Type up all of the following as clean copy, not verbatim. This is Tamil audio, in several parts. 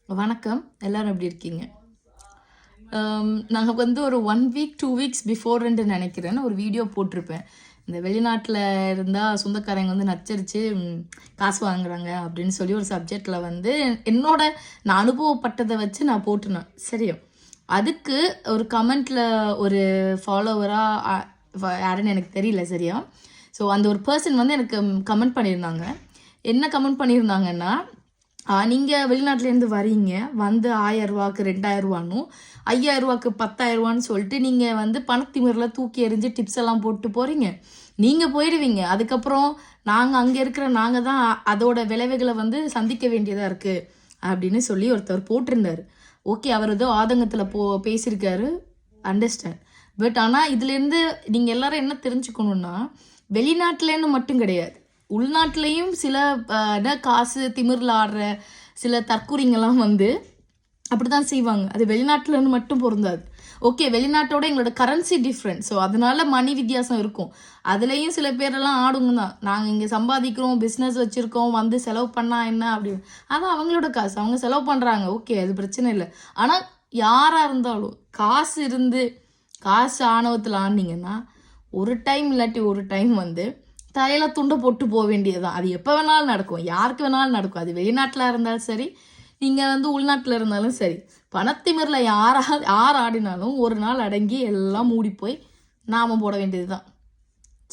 வணக்கம். எல்லாரும் எப்படி இருக்கீங்க? நாங்கள் வந்து ஒரு 1 வீக் 2 வீக்ஸ் பிஃபோர்ன்னு நினைக்கிறேன் ஒரு வீடியோ போட்டிருப்பேன். இந்த வெளிநாட்டில் இருந்தால் சொந்தக்காரங்க வந்து நச்சரித்து காசு வாங்குறாங்க அப்படின்னு சொல்லி ஒரு சப்ஜெக்டில் வந்து நான் அனுபவப்பட்டதை வச்சு நான் போட்டுனேன். சரியா? அதுக்கு ஒரு கமெண்ட்டில் ஒரு ஃபாலோவராக யாருன்னு எனக்கு தெரியல. சரியா? ஸோ அந்த ஒரு பர்சன் வந்து எனக்கு கமெண்ட் பண்ணியிருந்தாங்க. என்ன கமெண்ட் பண்ணியிருந்தாங்கன்னா, நீங்கள் வெளிநாட்டிலேருந்து வரீங்க, வந்து 1000 ரூபாய்க்கு 2000 ரூபானும் 5000 ரூபாய்க்கு 10,000 ரூபான்னு சொல்லிட்டு நீங்கள் வந்து பணத்திமிரில் தூக்கி எறிஞ்சு டிப்ஸ் எல்லாம் போட்டு போகிறீங்க. நீங்கள் போயிடுவீங்க. அதுக்கப்புறம் நாங்கள் தான் அதோட விளைவுகளை வந்து சந்திக்க வேண்டியதாக இருக்குது அப்படின்னு சொல்லி ஒருத்தர் போட்டிருந்தார். ஓகே, அவர் ஏதோ ஆதங்கத்தில் பேசியிருக்காரு, அண்டர்ஸ்டாண்ட். பட் ஆனால் இதுலேருந்து நீங்கள் எல்லாரும் என்ன தெரிஞ்சுக்கணுன்னா, வெளிநாட்டிலேருந்து மட்டும் கிடையாது, உள்நாட்டிலையும் சில காசு திமிரில் ஆடுற சில தற்கூரிங்கெல்லாம் வந்து அப்படி தான் செய்வாங்க. அது வெளிநாட்டிலேருந்து மட்டும் பொருந்தாது. ஓகே, வெளிநாட்டோட எங்களோட கரன்சி டிஃப்ரெண்ட், ஸோ அதனால மணி வித்தியாசம் இருக்கும். அதுலேயும் சில பேரெல்லாம் ஆடுங்க தான், நாங்கள் இங்கே சம்பாதிக்கிறோம், பிஸ்னஸ் வச்சுருக்கோம், வந்து செலவு பண்ணால் என்ன அப்படின்னு. அதான் அவங்களோட காசு, அவங்க செலவு பண்ணுறாங்க, ஓகே, அது பிரச்சனை இல்லை. ஆனால் யாராக இருந்தாலும் காசு ஆணவத்தில் ஆனீங்கன்னா ஒரு டைம் இல்லாட்டி ஒரு டைம் வந்து தலையில துண்டை போட்டு போக வேண்டியதுதான். அது எப்போ வேணாலும் நடக்கும், யாருக்கு வேணாலும் நடக்கும். அது வெளிநாட்டில் இருந்தாலும் சரி, நீங்கள் வந்து உள்நாட்டில் இருந்தாலும் சரி. பணத்திமிரில் யார் ஆடினாலும் ஒரு நாள் அடங்கி எல்லாம் மூடி போய் நாம போட வேண்டியது தான்.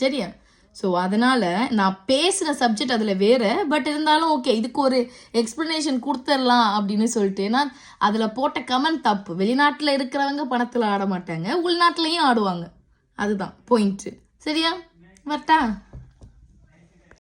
சரியா? ஸோ அதனால் நான் பேசுகிற சப்ஜெக்ட் அதில் வேறு. பட் இருந்தாலும் ஓகே, இதுக்கு ஒரு எக்ஸ்ப்ளனேஷன் கொடுத்துடலாம் அப்படின்னு சொல்லிட்டு. ஏன்னா அதில் போட்ட கமெண்ட் தப்பு. வெளிநாட்டில் இருக்கிறவங்க பணத்தில் ஆட மாட்டாங்க, உள்நாட்டிலையும் ஆடுவாங்க. அதுதான் பாயிண்ட்டு. சரியா? வரட்டா?